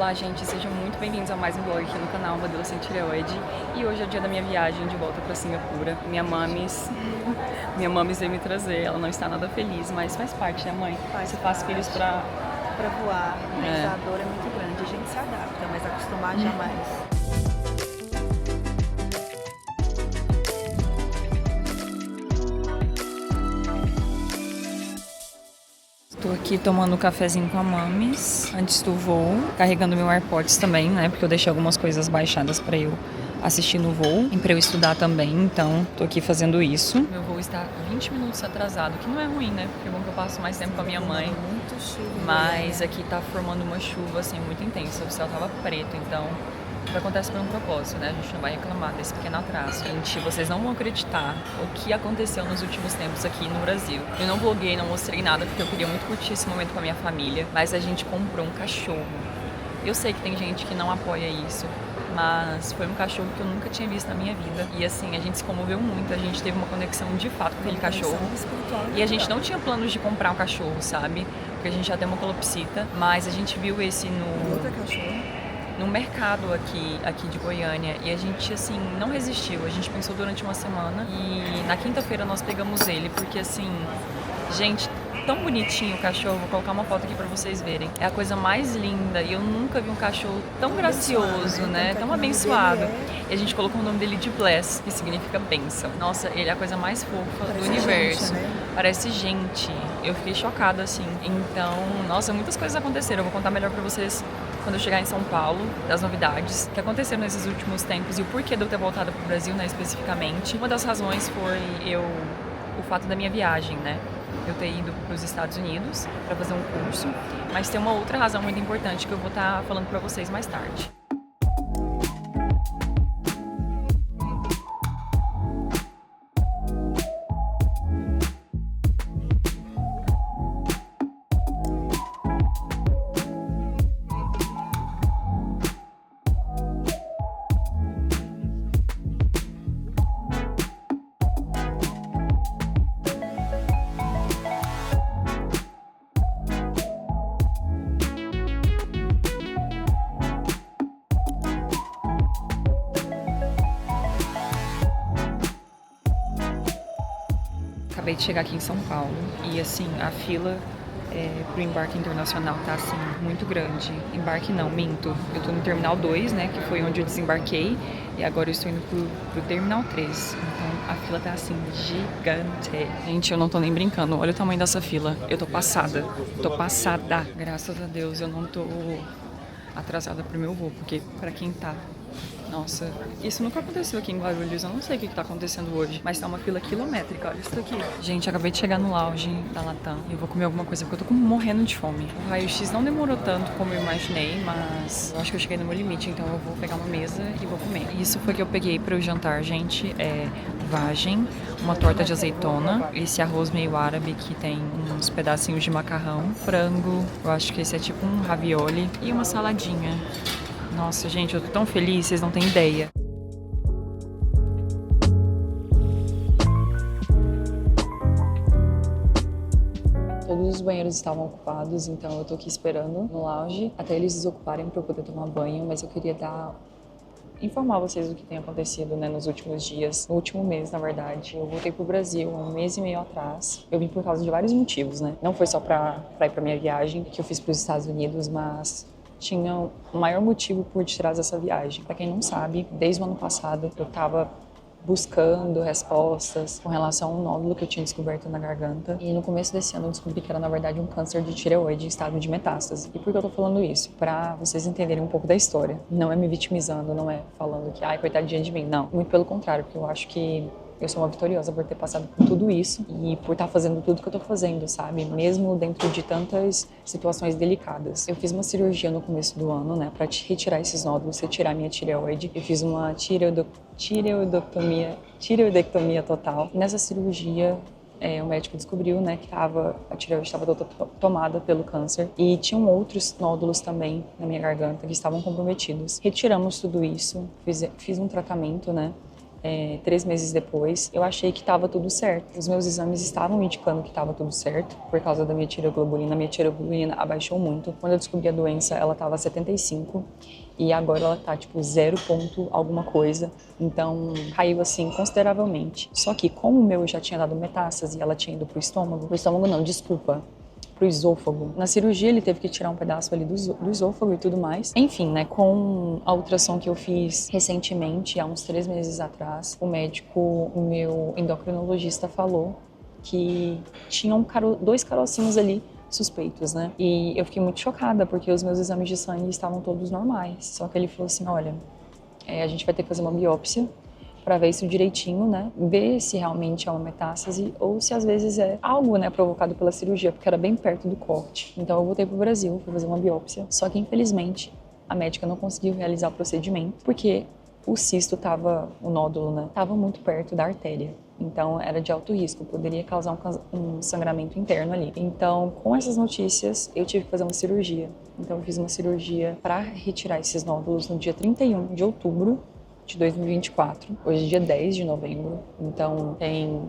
Olá, gente, sejam muito bem-vindos a mais um vlog aqui no canal Modelo Sem Tireoide. E hoje é o dia da minha viagem de volta para Singapura. Minha mames veio me trazer, ela não está nada feliz, mas faz parte, né, mãe? Você faz filhos pra voar, mas a dor é muito grande, a gente se adapta, mas acostumar jamais. Tô aqui tomando um cafezinho com a mames antes do voo, carregando meu AirPods também, né? Porque eu deixei algumas coisas baixadas pra eu assistir no voo e pra eu estudar também, então tô aqui fazendo isso. Meu voo está 20 minutos atrasado, que não é ruim, né? Porque é bom que eu passo mais tempo com a minha mãe. Muito chuva. Mas aqui tá formando uma chuva assim muito intensa, o céu tava preto, então tudo acontece por um propósito, né? A gente não vai reclamar desse pequeno atraso. Gente, vocês não vão acreditar o que aconteceu nos últimos tempos aqui no Brasil. Eu não vloguei, não mostrei nada, porque eu queria muito curtir esse momento com a minha família, mas a gente comprou um cachorro. Eu sei que tem gente que não apoia isso, mas foi um cachorro que eu nunca tinha visto na minha vida. E assim, a gente se comoveu muito, a gente teve uma conexão de fato com aquele cachorro. E a gente não tinha planos de comprar um cachorro, sabe? Porque a gente já tem uma calopsita, mas a gente viu esse no mercado aqui de Goiânia, e a gente, assim, não resistiu. A gente pensou durante uma semana e na quinta-feira nós pegamos ele, porque, assim, gente, tão bonitinho o cachorro. Vou colocar uma foto aqui pra vocês verem. É a coisa mais linda, e eu nunca vi um cachorro tão gracioso, né? Tão abençoado. E a gente colocou o nome dele de Bless, que significa bênção. Nossa, ele é a coisa mais fofa do universo. Parece gente. Eu fiquei chocada, assim. Então, nossa, muitas coisas aconteceram. Eu vou contar melhor pra vocês quando eu chegar em São Paulo, das novidades que aconteceram nesses últimos tempos e o porquê de eu ter voltado pro Brasil, né, especificamente. Uma das razões foi o fato da minha viagem, né? Eu ter ido para os Estados Unidos para fazer um curso, mas tem uma outra razão muito importante que eu vou estar falando para vocês mais tarde. Acabei de chegar aqui em São Paulo e, assim, a fila pro embarque internacional tá, assim, muito grande. Embarque não, minto. Eu tô no Terminal 2, né, que foi onde eu desembarquei, e agora eu estou indo pro Terminal 3. Então, a fila tá, assim, gigante. Gente, eu não tô nem brincando. Olha o tamanho dessa fila. Eu tô passada. Tô passada. Graças a Deus eu não tô atrasada pro meu voo, porque pra quem tá... Nossa, isso nunca aconteceu aqui em Guarulhos, eu não sei o que tá acontecendo hoje, mas tá uma fila quilométrica, olha isso aqui. Gente, acabei de chegar no lounge da Latam e eu vou comer alguma coisa porque eu tô morrendo de fome. O raio-x não demorou tanto como eu imaginei, mas eu acho que eu cheguei no meu limite, então eu vou pegar uma mesa e vou comer. Isso foi que eu peguei para o jantar, gente, vagem, uma torta de azeitona, esse arroz meio árabe que tem uns pedacinhos de macarrão, frango, eu acho que esse é tipo um ravioli e uma saladinha. Nossa, gente, eu tô tão feliz, vocês não têm ideia. Todos os banheiros estavam ocupados, então eu tô aqui esperando no lounge até eles desocuparem para eu poder tomar banho, mas eu queria informar vocês do que tem acontecido, né, nos últimos dias, no último mês, na verdade. Eu voltei pro Brasil há um mês e meio atrás. Eu vim por causa de vários motivos, né? Não foi só pra ir pra minha viagem, que eu fiz pros Estados Unidos, mas tinha um maior motivo por detrás dessa viagem. Para quem não sabe, desde o ano passado eu estava buscando respostas com relação a um nódulo que eu tinha descoberto na garganta. E no começo desse ano eu descobri que era, na verdade, um câncer de tireoide em estado de metástase. E por que eu tô falando isso? Para vocês entenderem um pouco da história. Não é me vitimizando, não é falando que, ai, coitadinha de mim. Não, muito pelo contrário, porque eu acho que eu sou uma vitoriosa por ter passado por tudo isso e por estar fazendo tudo que eu tô fazendo, sabe? Mesmo dentro de tantas situações delicadas. Eu fiz uma cirurgia no começo do ano, né, para retirar esses nódulos, retirar minha tireoide. Eu fiz uma tireoidectomia total. Nessa cirurgia, o médico descobriu, né, que a tireoide estava tomada pelo câncer e tinham outros nódulos também na minha garganta que estavam comprometidos. Retiramos tudo isso, fiz um tratamento, né, 3 meses depois, eu achei que estava tudo certo. Os meus exames estavam indicando que estava tudo certo, por causa da minha tireoglobulina. A minha tireoglobulina abaixou muito. Quando eu descobri a doença, ela estava 75 e agora ela tá tipo 0 ponto alguma coisa. Então caiu assim consideravelmente. Só que como o meu já tinha dado metástase e ela tinha ido pro estômago não, desculpa, pro esôfago. Na cirurgia ele teve que tirar um pedaço ali do esôfago e tudo mais. Enfim, né, com a ultrassom que eu fiz recentemente, há uns 3 meses atrás, o meu endocrinologista falou que tinham 2 carocinhos ali suspeitos, né? E eu fiquei muito chocada, porque os meus exames de sangue estavam todos normais. Só que ele falou assim, olha, a gente vai ter que fazer uma biópsia para ver isso direitinho, né? Ver se realmente é uma metástase ou se às vezes é algo, né, provocado pela cirurgia, porque era bem perto do corte. Então eu voltei pro Brasil para fazer uma biópsia. Só que infelizmente a médica não conseguiu realizar o procedimento porque o nódulo, né, estava muito perto da artéria. Então era de alto risco, poderia causar um sangramento interno ali. Então, com essas notícias, eu tive que fazer uma cirurgia. Então eu fiz uma cirurgia para retirar esses nódulos no dia 31 de outubro de 2024. Hoje é dia 10 de novembro, então tem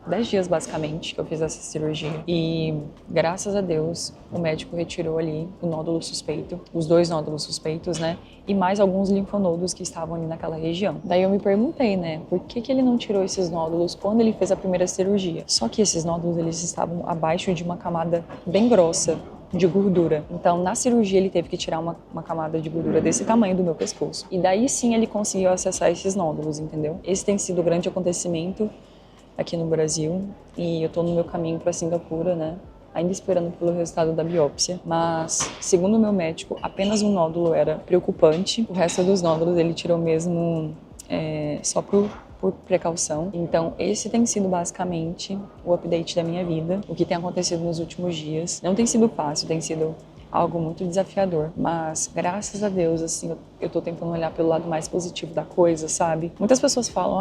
10 dias basicamente que eu fiz essa cirurgia. E graças a Deus o médico retirou ali o nódulo suspeito, os 2 nódulos suspeitos, né? E mais alguns linfonodos que estavam ali naquela região. Daí eu me perguntei, né, por que ele não tirou esses nódulos quando ele fez a primeira cirurgia? Só que esses nódulos, eles estavam abaixo de uma camada bem grossa de gordura. Então, na cirurgia, ele teve que tirar uma camada de gordura desse tamanho do meu pescoço. E daí sim ele conseguiu acessar esses nódulos, entendeu? Esse tem sido o grande acontecimento aqui no Brasil e eu tô no meu caminho para Singapura, né? Ainda esperando pelo resultado da biópsia, mas segundo o meu médico, apenas um nódulo era preocupante, o resto dos nódulos ele tirou mesmo só por precaução. Então esse tem sido basicamente o update da minha vida, o que tem acontecido nos últimos dias. Não tem sido fácil, tem sido algo muito desafiador, mas graças a Deus, assim, eu tô tentando olhar pelo lado mais positivo da coisa, sabe? Muitas pessoas falam,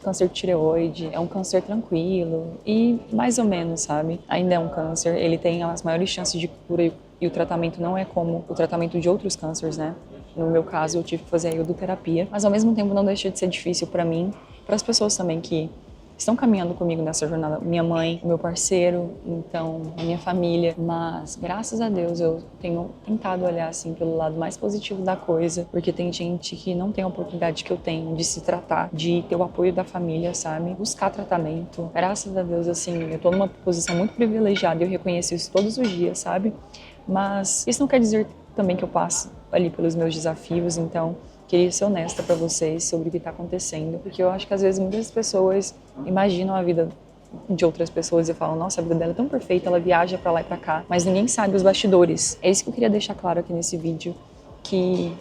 câncer de tireoide é um câncer tranquilo, e mais ou menos, sabe? Ainda é um câncer, ele tem as maiores chances de cura e o tratamento não é como o tratamento de outros cânceres, né? No meu caso, eu tive que fazer a iodoterapia, mas ao mesmo tempo não deixa de ser difícil para mim, para as pessoas também que estão caminhando comigo nessa jornada, minha mãe, o meu parceiro, então a minha família, mas graças a Deus eu tenho tentado olhar assim pelo lado mais positivo da coisa, porque tem gente que não tem a oportunidade que eu tenho de se tratar, de ter o apoio da família, sabe? Buscar tratamento. Graças a Deus, assim, eu tô numa posição muito privilegiada e eu reconheço isso todos os dias, sabe? Mas isso não quer dizer também que eu passo ali pelos meus desafios, então queria ser honesta para vocês sobre o que está acontecendo, porque eu acho que às vezes muitas pessoas imaginam a vida de outras pessoas e falam, nossa, a vida dela é tão perfeita, ela viaja para lá e para cá, mas ninguém sabe os bastidores. É isso que eu queria deixar claro aqui nesse vídeo, que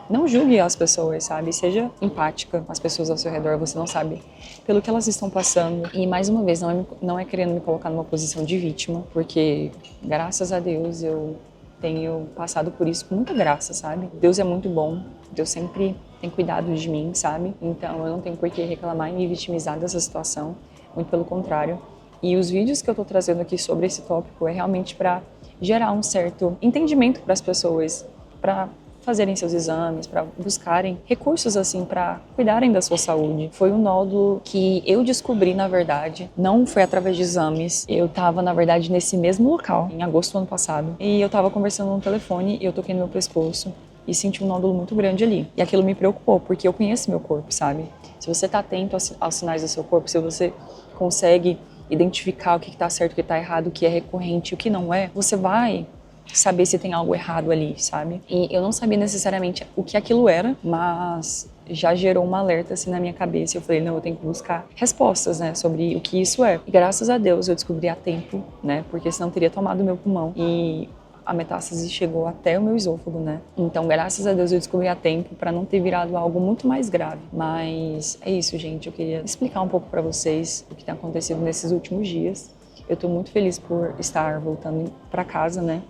não julgue as pessoas, sabe? Seja empática com as pessoas ao seu redor, você não sabe pelo que elas estão passando. E mais uma vez, não é querendo me colocar numa posição de vítima, porque graças a Deus eu tenho passado por isso com muita graça, sabe? Deus é muito bom, Deus sempre tem cuidado de mim, sabe? Então eu não tenho por que reclamar e me vitimizar dessa situação, muito pelo contrário. E os vídeos que eu tô trazendo aqui sobre esse tópico é realmente para gerar um certo entendimento para as pessoas, para fazerem seus exames, para buscarem recursos assim para cuidarem da sua saúde. Foi um nódulo que eu descobri, na verdade, não foi através de exames. Eu estava, na verdade, nesse mesmo local, em agosto do ano passado, e eu estava conversando no telefone e eu toquei no meu pescoço e senti um nódulo muito grande ali. E aquilo me preocupou, porque eu conheço meu corpo, sabe? Se você está atento aos sinais do seu corpo, se você consegue identificar o que está certo, o que está errado, o que é recorrente, o que não é, você vai saber se tem algo errado ali, sabe? E eu não sabia necessariamente o que aquilo era, mas já gerou um alerta assim na minha cabeça. Eu falei, não, eu tenho que buscar respostas, né, sobre o que isso é. E graças a Deus eu descobri a tempo, né, porque senão teria tomado meu pulmão. E a metástase chegou até o meu esôfago, né? Então, graças a Deus eu descobri a tempo para não ter virado algo muito mais grave. Mas é isso, gente. Eu queria explicar um pouco para vocês o que tem acontecido nesses últimos dias. Eu tô muito feliz por estar voltando para casa, né?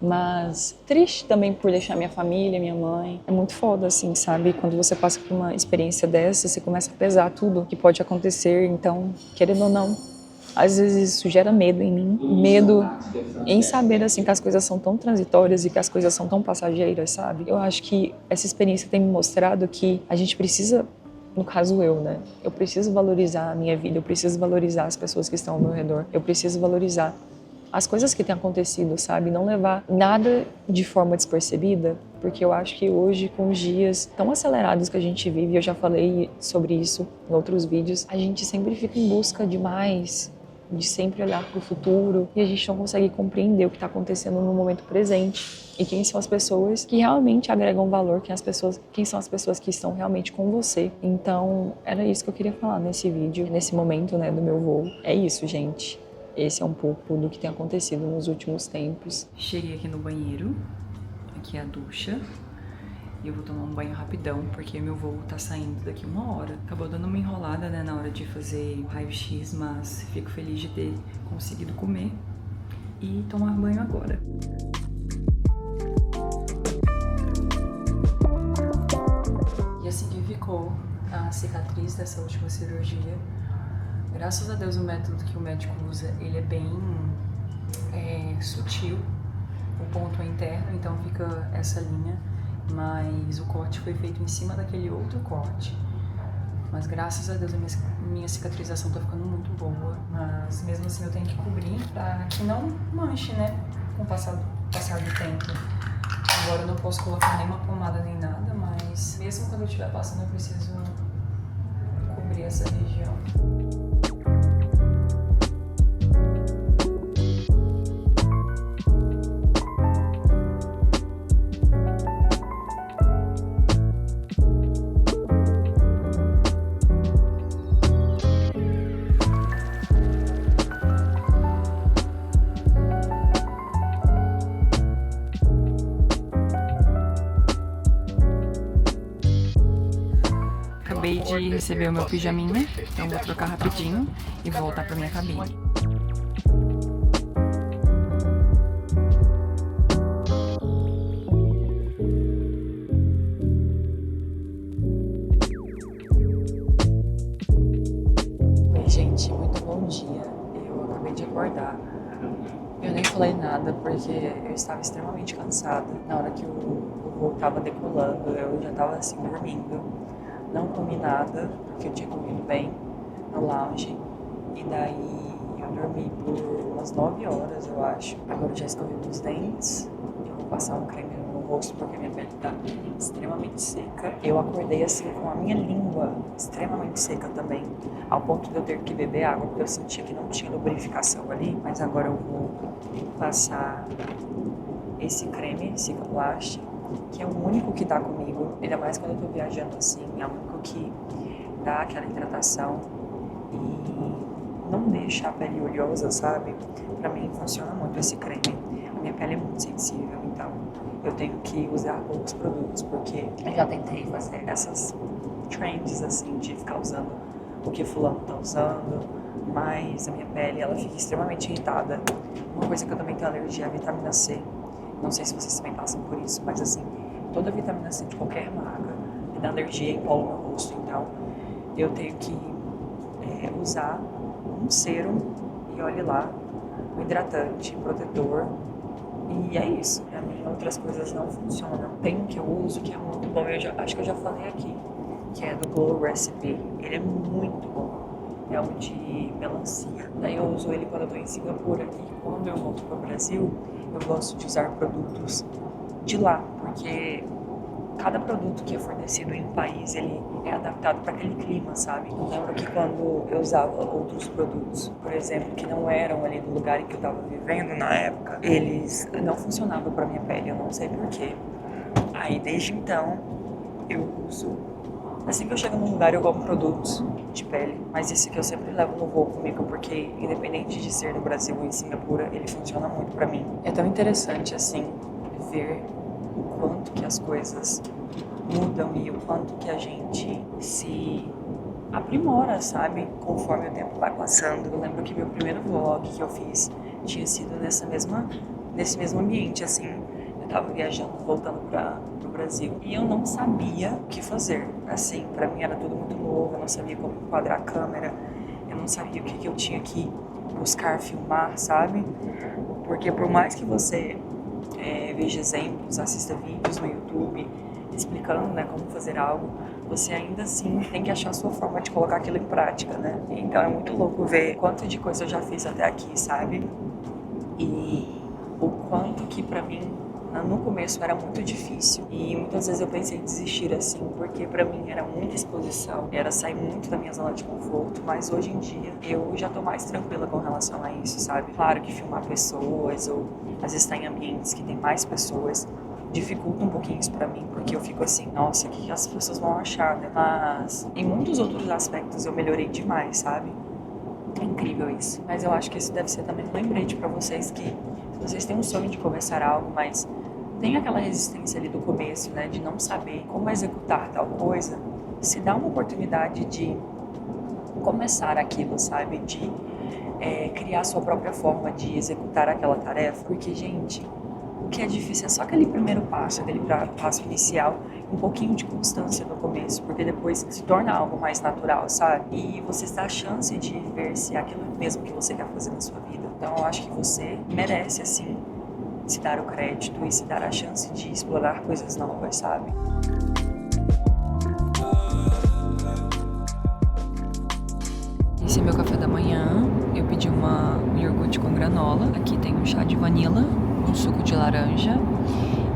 Mas triste também por deixar minha família, minha mãe. É muito foda, assim, sabe? Quando você passa por uma experiência dessa, você começa a pesar tudo que pode acontecer. Então, querendo ou não, às vezes isso gera medo em mim. Medo em saber, assim, que as coisas são tão transitórias e que as coisas são tão passageiras, sabe? Eu acho que essa experiência tem me mostrado que a gente precisa no caso eu, né? Eu preciso valorizar a minha vida, eu preciso valorizar as pessoas que estão ao meu redor, eu preciso valorizar as coisas que têm acontecido, sabe? Não levar nada de forma despercebida, porque eu acho que hoje, com os dias tão acelerados que a gente vive, eu já falei sobre isso em outros vídeos, a gente sempre fica em busca de mais, de sempre olhar para o futuro, e a gente não consegue compreender o que está acontecendo no momento presente. E quem são as pessoas que realmente agregam valor, quem são as pessoas que estão realmente com você. Então, era isso que eu queria falar nesse vídeo, nesse momento, né, do meu voo. É isso, gente. Esse é um pouco do que tem acontecido nos últimos tempos. Cheguei aqui no banheiro, aqui é a ducha, e eu vou tomar um banho rapidão, porque meu voo tá saindo daqui 1 hora. Acabou dando uma enrolada, né, na hora de fazer o raio-x, mas fico feliz de ter conseguido comer e tomar banho agora. E assim que ficou a cicatriz dessa última cirurgia. Graças a Deus o método que o médico usa, ele é bem sutil, o ponto é interno, então fica essa linha, mas o corte foi feito em cima daquele outro corte. Mas graças a Deus a minha cicatrização tá ficando muito boa, mas mesmo assim eu tenho que cobrir para que não manche, né, com o passar do tempo. Agora eu não posso colocar nenhuma pomada nem nada, mas mesmo quando eu estiver passando eu preciso cobrir essa região. Acabei de receber o meu pijaminha, então vou trocar rapidinho e voltar pra minha cabine. Oi, gente, muito bom dia. Eu acabei de acordar. Eu nem falei nada porque eu estava extremamente cansada. Na hora que o voo estava decolando, eu já estava assim dormindo. Não comi nada, porque eu tinha comido bem no lounge. E daí eu dormi por umas 9 horas, eu acho. Agora eu já escovi meus dentes. Eu vou passar um creme no rosto porque minha pele tá extremamente seca. Eu acordei assim com a minha língua extremamente seca também, ao ponto de eu ter que beber água, porque eu sentia que não tinha lubrificação ali. Mas agora eu vou passar esse creme Cicaplast, que é o único que tá comigo, ainda mais quando eu tô viajando assim, é o único que dá aquela hidratação e não deixa a pele oleosa, sabe? Pra mim funciona muito esse creme. A minha pele é muito sensível, então eu tenho que usar poucos produtos, porque eu já tentei fazer essas trends assim, de ficar usando o que fulano tá usando, mas a minha pele, ela fica extremamente irritada. Uma coisa que eu também tenho alergia é a vitamina C. Não sei se vocês também passam por isso, mas assim, toda a vitamina C de qualquer marca me dá alergia e empola o meu rosto. Então, eu tenho que usar um sérum e olhe lá, um hidratante, protetor. E é isso. Pra mim, outras coisas não funcionam. Tem um que eu uso que é muito bom, acho que eu já falei aqui, que é do Glow Recipe. Ele é muito bom. É um de melancia. Daí eu uso ele quando eu tô em Singapura. E quando eu volto pro Brasil, eu gosto de usar produtos de lá, porque cada produto que é fornecido em um país, ele é adaptado para aquele clima, sabe? Eu lembro que quando eu usava outros produtos, por exemplo, que não eram ali do lugar em que eu estava vivendo na época, eles não funcionavam para minha pele, eu não sei porquê. Aí, desde então, eu uso. Assim que eu chego num lugar, eu compro produtos de pele, mas esse que eu sempre levo no voo comigo, porque independente de ser no Brasil ou em Singapura, ele funciona muito pra mim. É tão interessante, assim, ver o quanto que as coisas mudam e o quanto que a gente se aprimora, sabe? Conforme o tempo vai passando. Eu lembro que meu primeiro vlog que eu fiz tinha sido nesse mesmo ambiente, assim. Eu tava viajando, voltando pro Brasil. E eu não sabia o que fazer. Assim, pra mim era tudo muito novo, eu não sabia como enquadrar a câmera, eu não sabia o que eu tinha que buscar filmar, sabe? Porque por mais que você veja exemplos, assista vídeos no YouTube, explicando, né, como fazer algo, você ainda assim tem que achar a sua forma de colocar aquilo em prática, né? Então é muito louco ver quanto de coisa eu já fiz até aqui, sabe? E o quanto que pra mim no começo era muito difícil e muitas vezes eu pensei em desistir assim, porque pra mim era muita exposição, era sair muito da minha zona de conforto, mas hoje em dia eu já tô mais tranquila com relação a isso, sabe? Claro que filmar pessoas ou às vezes estar em ambientes que tem mais pessoas dificulta um pouquinho isso pra mim, porque eu fico assim, nossa, o que as pessoas vão achar, né? Mas em muitos outros aspectos eu melhorei demais, sabe? É incrível isso. Mas eu acho que isso deve ser também um lembrete pra vocês que se vocês têm um sonho de começar algo, mas tem aquela resistência ali do começo, né? De não saber como executar tal coisa, se dá uma oportunidade de começar aquilo, sabe? De criar a sua própria forma de executar aquela tarefa. Porque, gente, o que é difícil é só aquele primeiro passo, aquele passo inicial, um pouquinho de constância no começo, porque depois se torna algo mais natural, sabe? E você dá a chance de ver se é aquilo mesmo que você quer fazer na sua vida. Então eu acho que você merece, assim, se dar o crédito e se dar a chance de explorar coisas novas, sabe? Esse é meu café da manhã. Eu pedi um iogurte com granola. Aqui tem um chá de vanila, um suco de laranja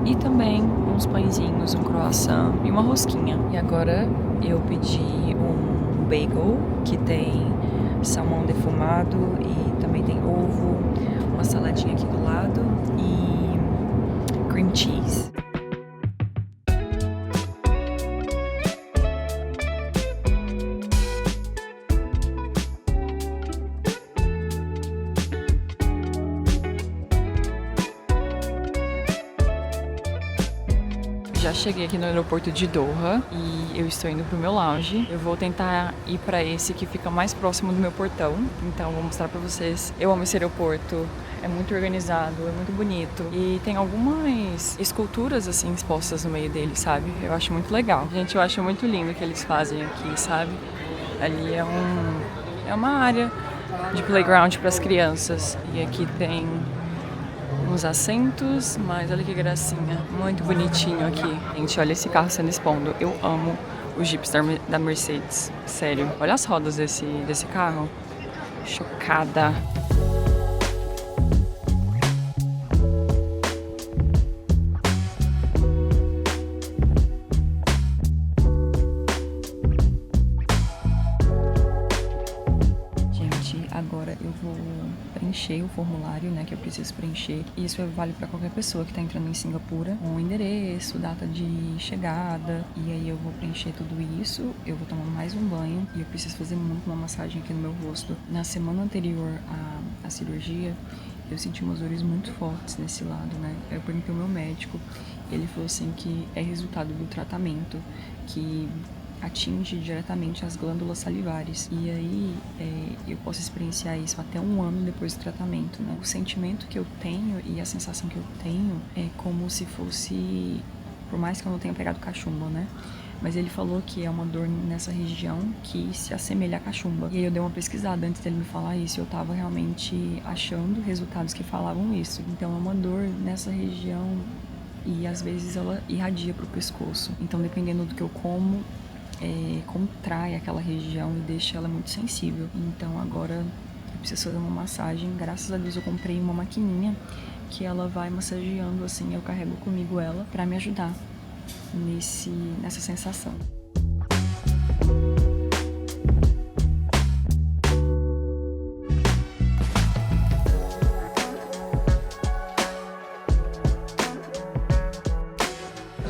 e também uns pãezinhos, um croissant e uma rosquinha. E agora eu pedi um bagel que tem salmão defumado e também tem ovo, uma saladinha aqui do lado e cream cheese. Já cheguei aqui no aeroporto de Doha e eu estou indo pro meu lounge. Eu vou tentar ir para esse que fica mais próximo do meu portão. Então vou mostrar para vocês. Eu amo esse aeroporto. É muito organizado, é muito bonito. E tem algumas esculturas assim expostas no meio dele, sabe? Eu acho muito legal. Gente, eu acho muito lindo o que eles fazem aqui, sabe? Ali é uma área de playground para as crianças. E aqui tem uns assentos, mas olha que gracinha, muito bonitinho aqui. Gente, olha esse carro sendo expondo. Eu amo os Jeeps da Mercedes, sério. Olha as rodas desse carro. Chocada. Agora eu vou preencher o formulário, né, que eu preciso preencher. E isso vale para qualquer pessoa que está entrando em Singapura. Um endereço, data de chegada. E aí eu vou preencher tudo isso. Eu vou tomar mais um banho. E eu preciso fazer muito uma massagem aqui no meu rosto. Na semana anterior à cirurgia, eu senti umas dores muito fortes nesse lado, né. Eu perguntei ao meu médico. Ele falou assim que é resultado do tratamento, que atinge diretamente as glândulas salivares. E aí eu posso experienciar isso até um ano depois do tratamento, né? O sentimento que eu tenho e a sensação que eu tenho é como se fosse, por mais que eu não tenha pegado cachumba, né? Mas ele falou que é uma dor nessa região que se assemelha à cachumba. E aí eu dei uma pesquisada antes dele me falar isso. Eu tava realmente achando resultados que falavam isso. Então é uma dor nessa região e às vezes ela irradia pro pescoço. Então dependendo do que eu como, contrai aquela região e deixa ela muito sensível. Então agora eu preciso fazer uma massagem. Graças a Deus eu comprei uma maquininha que ela vai massageando assim, eu carrego comigo ela pra me ajudar nessa sensação.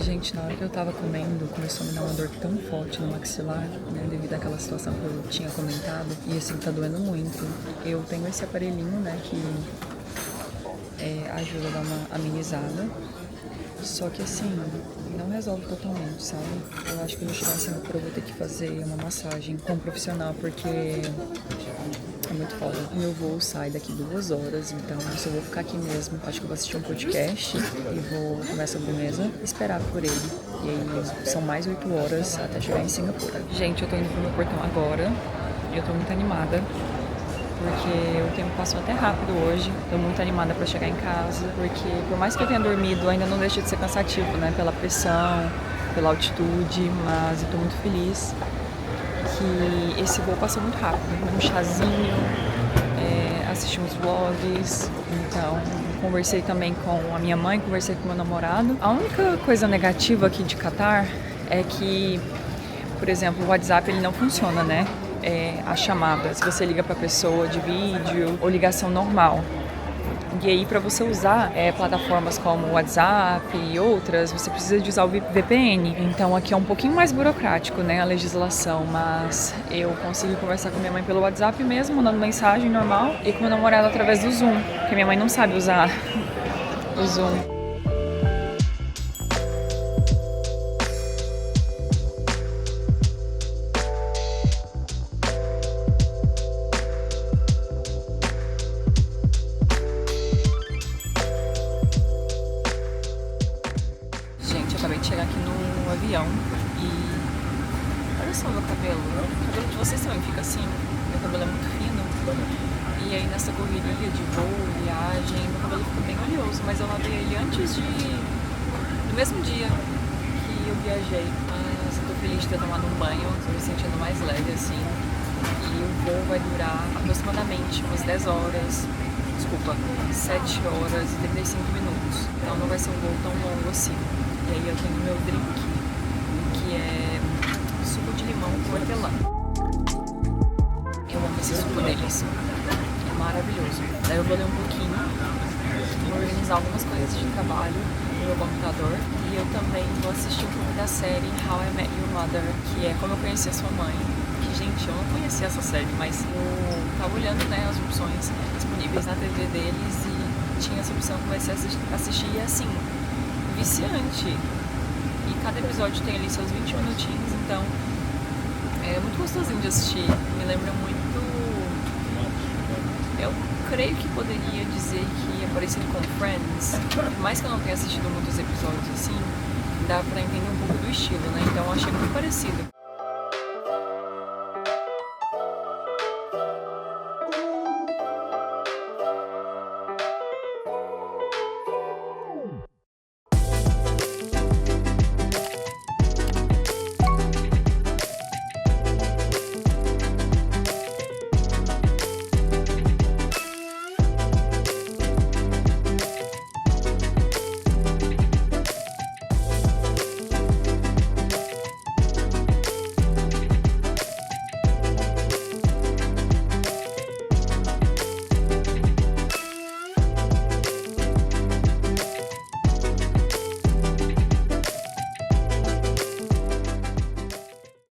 Gente, na hora que eu tava comendo, começou a me dar uma dor tão forte no maxilar, né, devido àquela situação que eu tinha comentado, e assim, tá doendo muito. Eu tenho esse aparelhinho, né, que ajuda a dar uma amenizada, só que assim, não resolve totalmente, sabe? Eu acho que quando eu chegar em Singapura eu vou ter que fazer uma massagem com um profissional, porque é muito foda. Meu voo sai daqui 2 horas, então se eu vou ficar aqui mesmo, acho que eu vou assistir um podcast e vou comer a sobremesa e esperar por ele. E aí são mais 8 horas até chegar em Singapura. Gente, eu tô indo pro meu portão agora e eu tô muito animada, porque o tempo passou até rápido hoje. Tô muito animada pra chegar em casa, porque por mais que eu tenha dormido, ainda não deixa de ser cansativo, né? Pela pressão, pela altitude, mas eu tô muito feliz que esse voo passou muito rápido. Um chazinho, assisti uns vlogs, então conversei também com a minha mãe, conversei com meu namorado. A única coisa negativa aqui de Catar é que, por exemplo, o WhatsApp ele não funciona, né? A chamada, se você liga pra pessoa de vídeo ou ligação normal. E aí, para você usar plataformas como o WhatsApp e outras, você precisa de usar o VPN. Então, aqui é um pouquinho mais burocrático, né, a legislação, mas eu consegui conversar com minha mãe pelo WhatsApp mesmo, mandando mensagem normal, e com meu namorado através do Zoom, porque minha mãe não sabe usar o Zoom. Gente, eu acabei de chegar aqui no avião e olha só meu cabelo. O cabelo de vocês também fica assim. Meu cabelo é muito fino. E aí nessa correria de voo, viagem, meu cabelo ficou bem oleoso, mas eu lavei ele antes do mesmo dia que eu viajei. Mas eu tô feliz de ter tomado um banho, tô me sentindo mais leve assim. E o voo vai durar aproximadamente umas 10 horas. Desculpa, 7 horas e 35 minutos. Então não vai ser um voo tão longo assim. E aí eu tenho meu drink, que é suco de limão com hortelã. Eu amo esse suco deles. É maravilhoso. Daí eu vou ler um pouquinho, vou organizar algumas coisas de trabalho no meu computador. E eu também vou assistir um pouco da série How I Met Your Mother, que é Como Eu Conheci a Sua Mãe. Que, gente, eu não conhecia essa série, mas eu tava olhando, né, as opções disponíveis na TV deles e tinha essa opção que comecei a assistir e assim, viciante. E cada episódio tem ali seus 20 minutinhos, então é muito gostosinho de assistir. Me lembra muito. Eu creio que poderia dizer que é parecido com Friends. Por mais que eu não tenha assistido muitos episódios assim, dá pra entender um pouco do estilo, né? Então eu achei muito parecido.